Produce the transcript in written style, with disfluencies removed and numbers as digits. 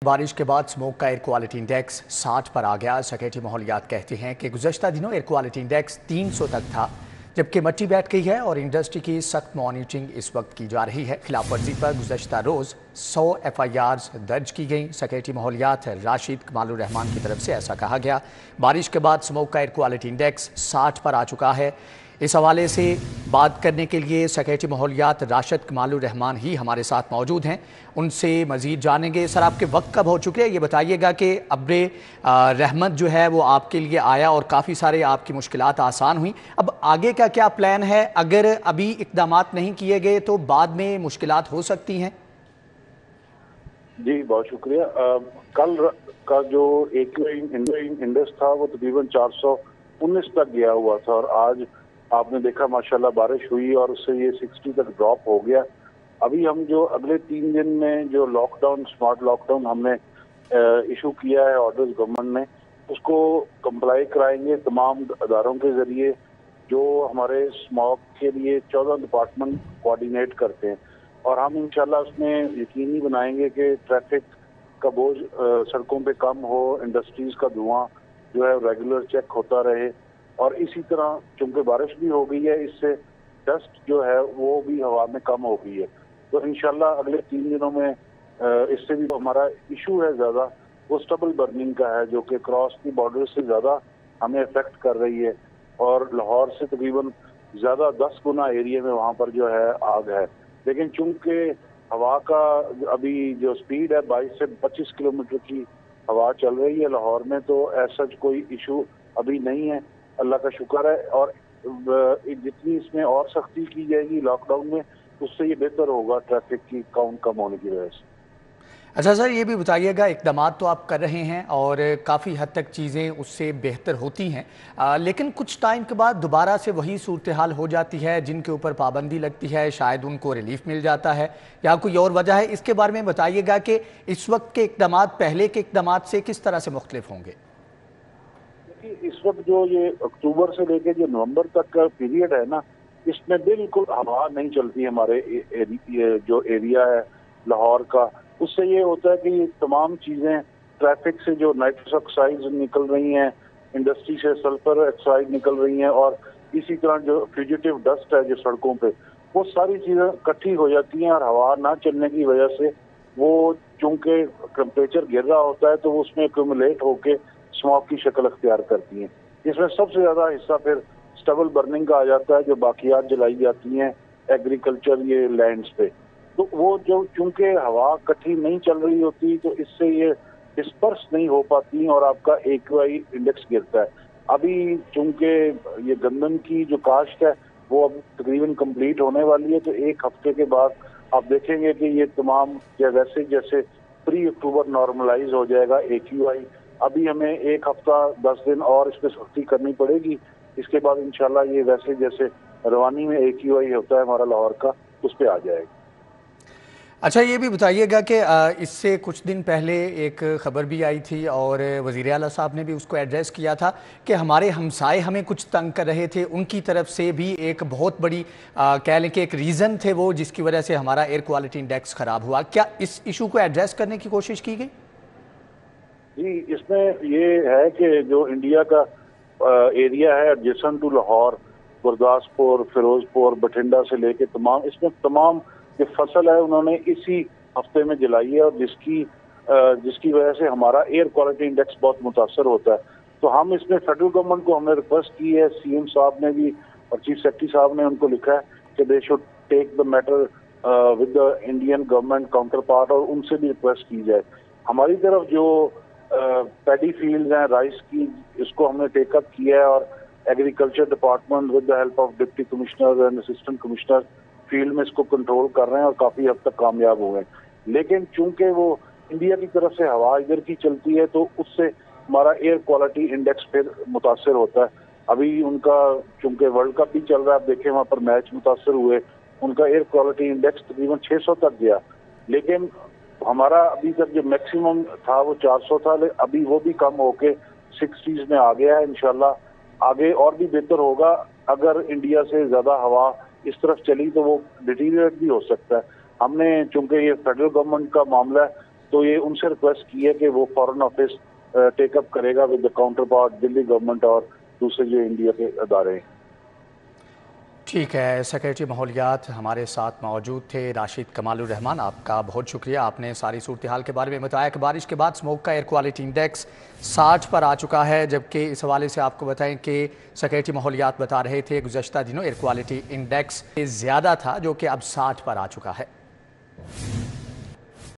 बारिश के बाद स्मोक का एयर क्वालिटी इंडेक्स 60 पर आ गया। सेक्रेटरी माहौलियात कहते हैं कि गुज़श्ता दिनों एयर क्वालिटी इंडेक्स 300 तक था, जबकि मट्टी बैठ गई है और इंडस्ट्री की सख्त मॉनिटरिंग इस वक्त की जा रही है। खिलाफ वर्जी पर गुज़श्ता रोज़ 100 FIRs दर्ज की गई। सेक्रेटरी माहौलियात राशिद कमालुर रहमान की तरफ से ऐसा कहा गया। बारिश के बाद स्मोक का एयर क्वालिटी इंडेक्स 60 पर आ चुका है। इस हवाले से बात करने के लिए सेक्रेटरी माहौलियात राशिद कमालुर रहमान ही हमारे साथ मौजूद हैं। उनसे मज़ीद जानेंगे। सर, आपके वक्त कब हो चुके हैं, ये बताइएगा कि अब्रे रहमत जो है वो आपके लिए आया और काफ़ी सारे आपकी मुश्किलात आसान हुई। अब आगे का क्या प्लान है? अगर अभी इक़दामात नहीं किए गए तो बाद में मुश्किलात हो सकती हैं। जी बहुत शुक्रिया। कल का जो इंडेक्स था वो तकरीबन 419 तक गया हुआ था और आज आपने देखा माशाल्लाह बारिश हुई और उससे ये 60 तक ड्रॉप हो गया। अभी हम जो अगले 3 दिन में जो लॉकडाउन, स्मार्ट लॉकडाउन हमने इशू किया है ऑर्डर्स गवर्नमेंट ने, उसको कंप्लाई कराएंगे तमाम अदारों के जरिए जो हमारे स्मॉग के लिए 14 डिपार्टमेंट कोऑर्डिनेट करते हैं। और हम इंशाल्लाह उसमें यकीनी बनाएंगे कि ट्रैफिक का बोझ सड़कों पे कम हो, इंडस्ट्रीज का धुआं जो है रेगुलर चेक होता रहे। और इसी तरह चूंकि बारिश भी हो गई है, इससे डस्ट जो है वो भी हवा में कम हो गई है। तो इंशाल्लाह अगले 3 दिनों में इससे भी हमारा इशू है ज़्यादा वो स्टबल बर्निंग का है, जो कि क्रॉस की बॉर्डर से ज़्यादा हमें अफेक्ट कर रही है और लाहौर से तकरीबन ज़्यादा 10 गुना एरिया में वहाँ पर जो है आग है। लेकिन चूंकि हवा का अभी जो स्पीड है 22 से 25 किलोमीटर की हवा चल रही है लाहौर में, तो ऐसा कोई इशू अभी नहीं है, अल्लाह का शुक्र है। और जितनी इसमें और सख्ती की जाएगी लॉकडाउन में, उससे ये बेहतर होगा ट्रैफिक की काउंट कम होने की वजह से। अच्छा सर, ये भी बताइएगा, इक़दामात तो आप कर रहे हैं और काफ़ी हद तक चीज़ें उससे बेहतर होती हैं, लेकिन कुछ टाइम के बाद दोबारा से वही सूरत हाल हो जाती है। जिनके ऊपर पाबंदी लगती है शायद उनको रिलीफ मिल जाता है या कोई और वजह है। इसके बारे में बताइएगा कि इस वक्त के इक़दामात पहले के इक़दामात से किस तरह से मुख्तलिफ होंगे। देखिए, इस वक्त जो ये अक्टूबर से लेके जो नवंबर तक का पीरियड है ना, इसमें बिल्कुल हवा नहीं चलती हमारे जो एरिया है लाहौर का। उससे ये होता है कि ये तमाम चीजें ट्रैफिक से जो नाइट्रस ऑक्साइड निकल रही हैं, इंडस्ट्री से सल्फर ऑक्साइड निकल रही हैं और इसी तरह जो फ्यूजिटिव डस्ट है जो सड़कों पे, वो सारी चीजें इकट्ठी हो जाती हैं और हवा ना चलने की वजह से वो चूंकि टेम्परेचर गिर रहा होता है तो वो उसमें एक्यूमुलेट होके स्मॉग की शक्ल अख्तियार करती हैं। इसमें सबसे ज्यादा हिस्सा फिर स्टबल बर्निंग का आ जाता है, जो बाकियात जलाई जाती हैं एग्रीकल्चर ये लैंड्स पे। तो वो जो चूंकि हवा इकट्ठी नहीं चल रही होती तो इससे ये डिस्पर्स नहीं हो पाती और आपका AQI इंडेक्स गिरता है। अभी चूंकि ये गंदम की जो काश्त है वो अब तकरीबन कंप्लीट होने वाली है, तो 1 हफ्ते के बाद आप देखेंगे कि ये तमाम जैसे जैसे प्री अक्टूबर नॉर्मलाइज हो जाएगा AQI। अभी हमें 1 हफ्ता 10 दिन और इस पर सख्ती करनी पड़ेगी। इसके बाद इंशाल्लाह ये वैसे जैसे रवानी में AQI होता है हमारा लाहौर का, उस पर आ जाएगा। अच्छा, ये भी बताइएगा कि इससे कुछ दिन पहले एक ख़बर भी आई थी और वज़ीर आला साहब ने भी उसको एड्रेस किया था कि हमारे हमसाए हमें कुछ तंग कर रहे थे। उनकी तरफ से भी एक बहुत बड़ी कह लें कि एक रीज़न थे वो, जिसकी वजह से हमारा एयर क्वालिटी इंडेक्स ख़राब हुआ। क्या इस इशू को एड्रेस करने की कोशिश की गई? जी, इसमें ये है कि जो इंडिया का एरिया है एडजेसेंट टू लाहौर, गुरदासपुर, फिरोजपुर, बठिंडा से लेके तमाम, इसमें तमाम जो फसल है उन्होंने इसी हफ्ते में जलाई है और जिसकी वजह से हमारा एयर क्वालिटी इंडेक्स बहुत मुतासर होता है। तो हम इसमें फेडरल गवर्नमेंट को हमने रिक्वेस्ट की है, CM साहब ने भी और चीफ सेक्रेटरी साहब ने उनको लिखा है कि they should take the matter with the Indian government counterpart और उनसे भी रिक्वेस्ट की जाए। हमारी तरफ जो पैडी फील्ड हैं राइस की, इसको हमने टेकअप किया है और agriculture department with the help of deputy commissioner and assistant commissioner field में इसको कंट्रोल कर रहे हैं और काफी हद तक कामयाब हुए हैं। लेकिन चूंकि वो इंडिया की तरफ से हवा इधर की चलती है तो उससे हमारा एयर क्वालिटी इंडेक्स फिर मुतासर होता है। अभी उनका चूंकि वर्ल्ड कप भी चल रहा है, आप देखें वहां पर मैच मुतासर हुए, उनका एयर क्वालिटी इंडेक्स तकरीबन 600 तक गया। लेकिन हमारा अभी तक जो मैक्सिमम था वो 400 था, अभी वो भी कम होके 60s में आ गया है। इंशाल्लाह आगे और भी बेहतर होगा। अगर इंडिया से ज्यादा हवा इस तरफ चली तो वो डिटीरिएट भी हो सकता है। हमने चूंकि ये फेडरल गवर्नमेंट का मामला है تو یہ ان سے ریکویسٹ کی ہے کہ وہ فورن آفس ٹیک اپ کرے گا with the counterpart Delhi government اور دوسرے جو انڈیا کے ادارے ہیں۔ ٹھیک ہے، سیکریٹری ماحولیات ہمارے ساتھ موجود تھے راشد کمال الرحمان، آپ کا بہت شکریہ، آپ نے ساری صورتحال کے بارے میں بتایا کہ بارش کے بعد اسموگ کا ایئر کوالٹی انڈیکس 60 پر آ چکا ہے، جبکہ اس حوالے سے آپ کو بتائیں کہ سیکریٹری ماحولیات بتا رہے تھے گزشتہ دنوں ایئر کوالٹی انڈیکس زیادہ تھا جو کہ اب 60 پر آ چکا ہے۔